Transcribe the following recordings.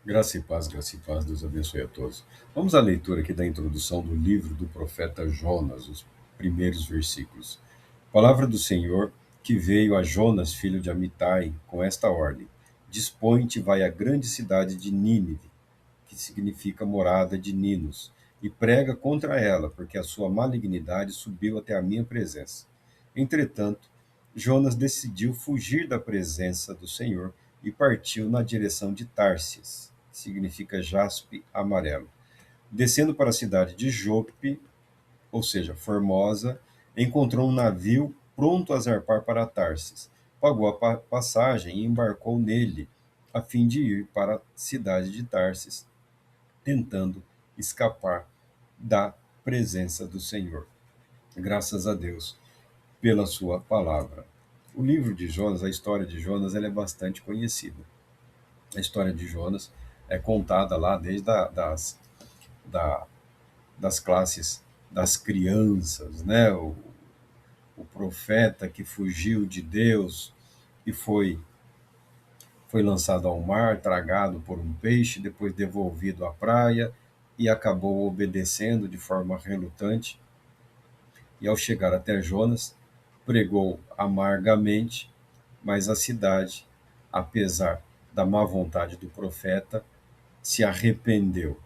Graça e paz, Deus abençoe a todos. Vamos à leitura aqui da introdução do livro do profeta Jonas, os primeiros versículos. Palavra do Senhor que veio a Jonas, filho de Amitai, com esta ordem: Dispõe-te, vai à grande cidade de Nínive, que significa morada de Ninos, e prega contra ela, porque a sua malignidade subiu até a minha presença. Entretanto, Jonas decidiu fugir da presença do Senhor e partiu na direção de Társis, que significa jaspe amarelo. Descendo para a cidade de Jope, ou seja, Formosa, encontrou um navio pronto a zarpar para Tarsis. Pagou a passagem e embarcou nele, a fim de ir para a cidade de Tarsis, tentando escapar da presença do Senhor. Graças a Deus pela sua palavra. O livro de Jonas, a história de Jonas, ela é bastante conhecida. A história de Jonas é contada lá desde da, das classes das crianças, né? O profeta que fugiu de Deus e foi lançado ao mar, tragado por um peixe, depois devolvido à praia e acabou obedecendo de forma relutante. E ao chegar até Jonas, pregou amargamente, mas a cidade, apesar da má vontade do profeta, se arrependeu.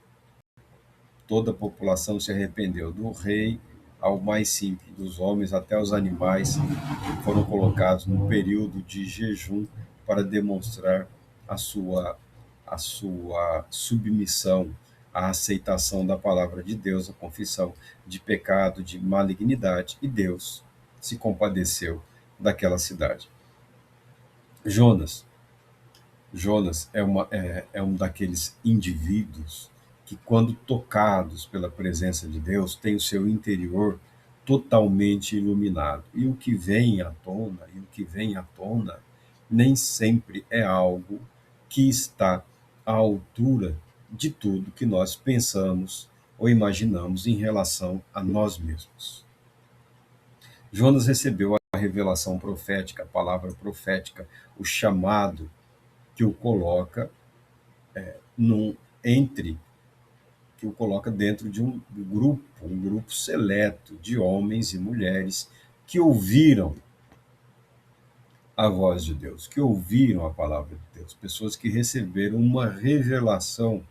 Toda a população se arrependeu, do rei ao mais simples dos homens, até os animais foram colocados num período de jejum para demonstrar a sua, a sua submissão, a aceitação da palavra de Deus, a confissão de pecado, de malignidade, e Deus se compadeceu daquela cidade. Jonas, Jonas é um daqueles indivíduos que, quando tocados pela presença de Deus, tem o seu interior totalmente iluminado. E o que vem à tona, nem sempre é algo que está à altura de tudo que nós pensamos ou imaginamos em relação a nós mesmos. Jonas recebeu a revelação profética, a palavra profética, o chamado que o coloca num, entre que o coloca dentro de um grupo seleto de homens e mulheres que ouviram a voz de Deus, que ouviram a palavra de Deus, pessoas que receberam uma revelação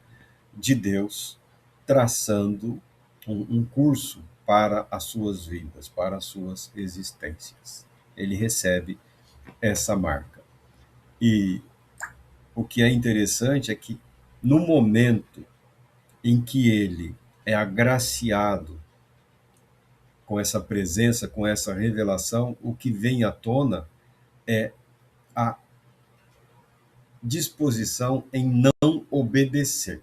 de Deus traçando um curso para as suas vidas, para as suas existências. Ele recebe essa marca. E o que é interessante é que, no momento em que ele é agraciado com essa presença, com essa revelação, o que vem à tona é a disposição em não obedecer.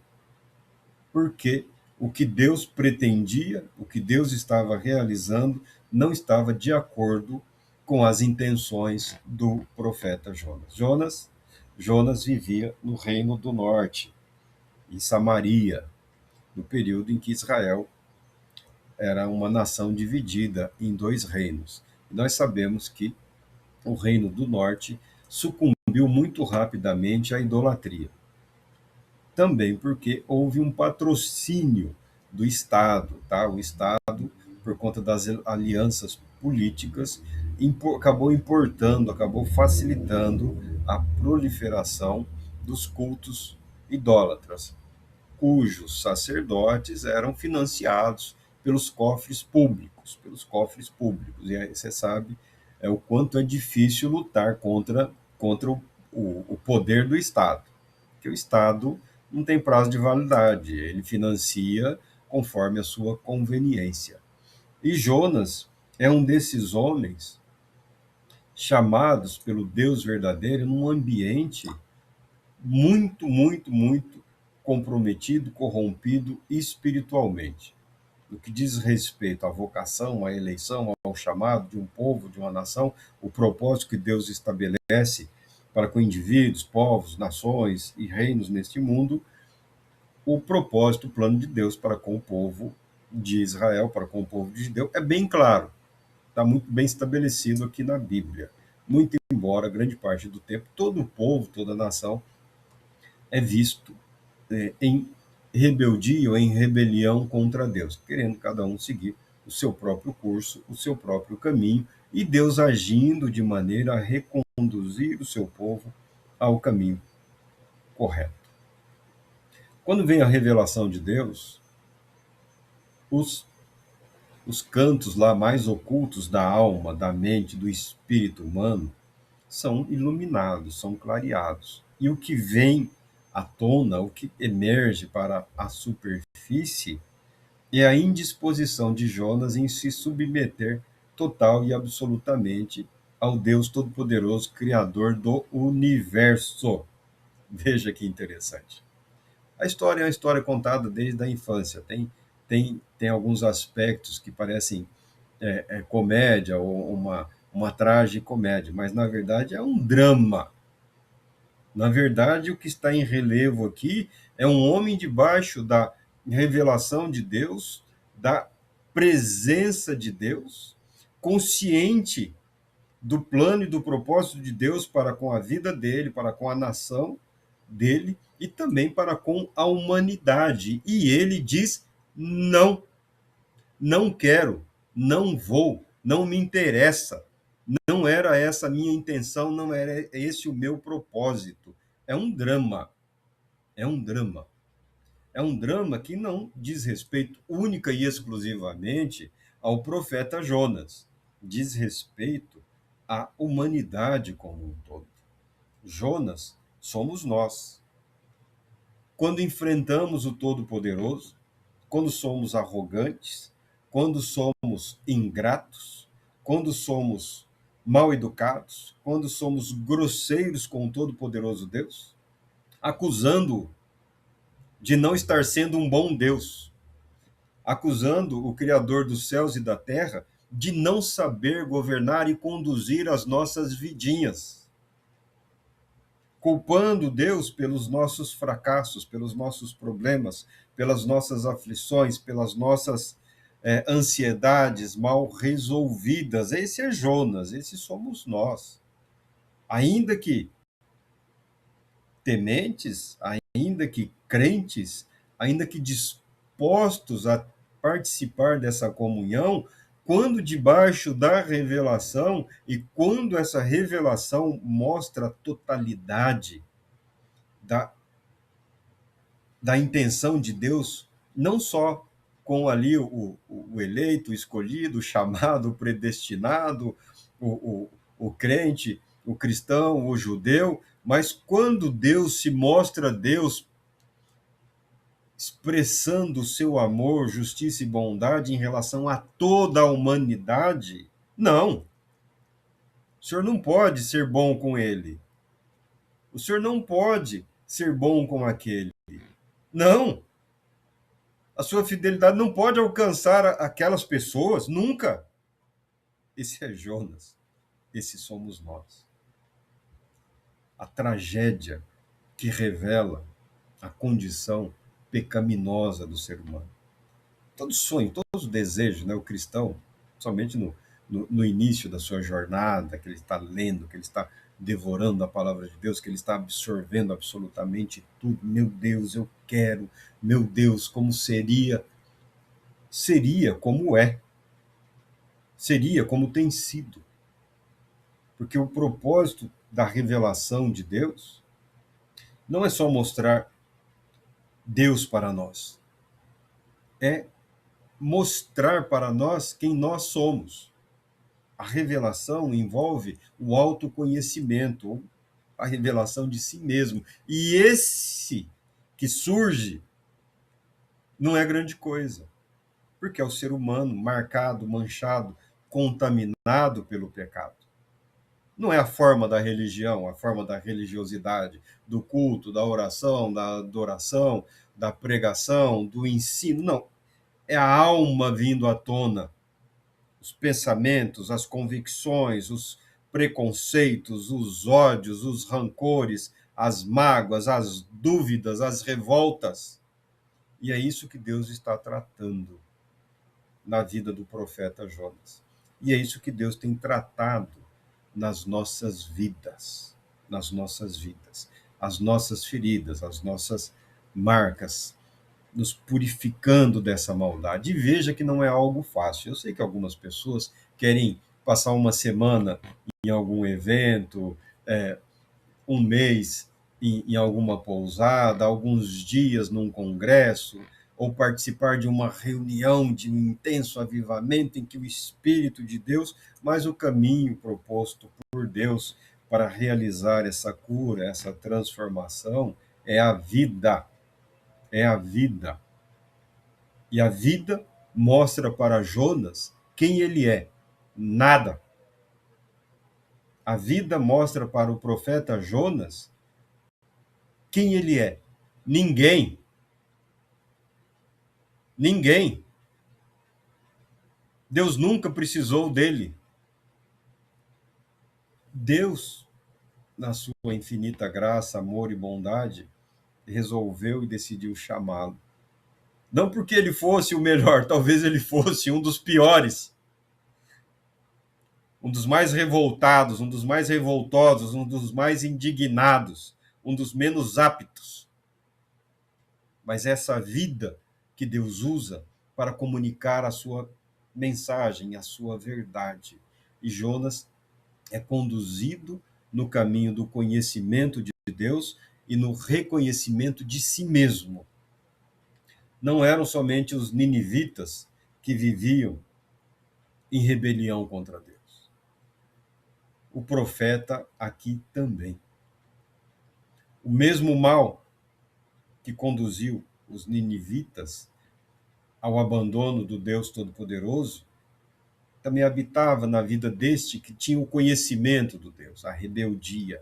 Porque o que Deus pretendia, o que Deus estava realizando, não estava de acordo com as intenções do profeta Jonas. Jonas vivia no Reino do Norte, em Samaria, no período em que Israel era uma nação dividida em dois reinos. E nós sabemos que o Reino do Norte sucumbiu muito rapidamente à idolatria. Também porque houve um patrocínio do Estado, tá? O Estado, por conta das alianças políticas, acabou importando, acabou facilitando a proliferação dos cultos idólatras, cujos sacerdotes eram financiados pelos cofres públicos. E aí você sabe o quanto é difícil lutar contra o poder do Estado, que o Estado não tem prazo de validade, ele financia conforme a sua conveniência. E Jonas é um desses homens chamados pelo Deus verdadeiro num ambiente muito comprometido, corrompido espiritualmente. No que diz respeito à vocação, à eleição, ao chamado de um povo, de uma nação, o propósito que Deus estabelece para com indivíduos, povos, nações e reinos neste mundo, o propósito, o plano de Deus para com o povo de Israel, para com o povo de Judeu, é bem claro, está muito bem estabelecido aqui na Bíblia. Muito embora, grande parte do tempo, todo o povo, toda a nação é visto em rebeldia ou em rebelião contra Deus, querendo cada um seguir o seu próprio curso, o seu próprio caminho, e Deus agindo de maneira a reconduzir o seu povo ao caminho correto. Quando vem a revelação de Deus, os, os cantos lá mais ocultos da alma, da mente, do espírito humano, são iluminados, são clareados. E o que vem à tona, o que emerge para a superfície, é a indisposição de Jonas em se submeter total e absolutamente ao Deus Todo-Poderoso, Criador do universo. Veja que interessante. A história é uma história contada desde a infância. Tem alguns aspectos que parecem comédia ou uma tragicomédia, mas na verdade é um drama. Na verdade, o que está em relevo aqui é um homem debaixo da revelação de Deus, da presença de Deus, consciente do plano e do propósito de Deus para com a vida dele, para com a nação dele e também para com a humanidade. E ele diz: não, não quero, não vou, não me interessa. Não era essa a minha intenção, não era esse o meu propósito. É um drama. É um drama. É um drama que não diz respeito única e exclusivamente ao profeta Jonas. Diz respeito à humanidade como um todo. Jonas somos nós. Quando enfrentamos o Todo-Poderoso, quando somos arrogantes, quando somos ingratos, quando somos mal educados, quando somos grosseiros com o Todo-Poderoso Deus, acusando-o de não estar sendo um bom Deus, acusando o Criador dos céus e da terra de não saber governar e conduzir as nossas vidinhas, culpando Deus pelos nossos fracassos, pelos nossos problemas, pelas nossas aflições, pelas nossas ansiedades mal resolvidas. Esse é Jonas, esse somos nós. Ainda que tementes, ainda que crentes, ainda que dispostos a participar dessa comunhão, quando debaixo da revelação e quando essa revelação mostra a totalidade da, da intenção de Deus, não só com ali o eleito, o escolhido, o chamado, o predestinado, o crente, o cristão, o judeu, mas quando Deus se mostra Deus expressando o seu amor, justiça e bondade em relação a toda a humanidade, não. O senhor não pode ser bom com ele. O senhor não pode ser bom com aquele. Não. A sua fidelidade não pode alcançar aquelas pessoas, nunca. Esse é Jonas. Esse somos nós. A tragédia que revela a condição pecaminosa do ser humano. Todo sonho, todo desejo, né, o cristão, somente no início da sua jornada, que ele está lendo, que ele está devorando a palavra de Deus, que ele está absorvendo absolutamente tudo. Meu Deus, eu quero. Meu Deus, como seria? Seria como é. Seria como tem sido. Porque o propósito da revelação de Deus não é só mostrar Deus para nós, é mostrar para nós quem nós somos. A revelação envolve o autoconhecimento, a revelação de si mesmo. E esse que surge não é grande coisa, porque é o ser humano marcado, manchado, contaminado pelo pecado. Não é a forma da religião, a forma da religiosidade, do culto, da oração, da adoração, da pregação, do ensino. Não. É a alma vindo à tona. Os pensamentos, as convicções, os preconceitos, os ódios, os rancores, as mágoas, as dúvidas, as revoltas. E é isso que Deus está tratando na vida do profeta Jonas. E é isso que Deus tem tratado nas nossas vidas, nas nossas vidas, as nossas feridas, as nossas marcas, nos purificando dessa maldade. E veja que não é algo fácil. Eu sei que algumas pessoas querem passar uma semana em algum evento, um mês em alguma pousada, alguns dias num congresso, ou participar de uma reunião de um intenso avivamento em que o Espírito de Deus, mas o caminho proposto por Deus para realizar essa cura, essa transformação, é a vida. É a vida. E a vida mostra para Jonas quem ele é. Nada. A vida mostra para o profeta Jonas quem ele é. Ninguém. Ninguém. Deus nunca precisou dele. Deus, na sua infinita graça, amor e bondade, resolveu e decidiu chamá-lo. Não porque ele fosse o melhor, talvez ele fosse um dos piores, um dos mais revoltados, um dos mais revoltosos, um dos mais indignados, um dos menos aptos. Mas essa vida que Deus usa para comunicar a sua mensagem, a sua verdade. E Jonas é conduzido no caminho do conhecimento de Deus e no reconhecimento de si mesmo. Não eram somente os ninivitas que viviam em rebelião contra Deus. O profeta aqui também. O mesmo mal que conduziu os ninivitas ao abandono do Deus Todo-Poderoso também habitava na vida deste que tinha o conhecimento do Deus, a rebeldia,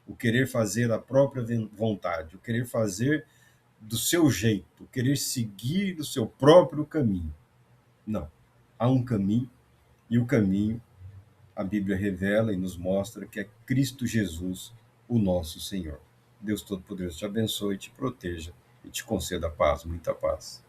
o querer fazer a própria vontade, o querer fazer do seu jeito, o querer seguir o seu próprio caminho. Não. Há um caminho, e o caminho a Bíblia revela e nos mostra que é Cristo Jesus, o nosso Senhor. Deus Todo-Poderoso te abençoe, te proteja e te conceda paz, muita paz.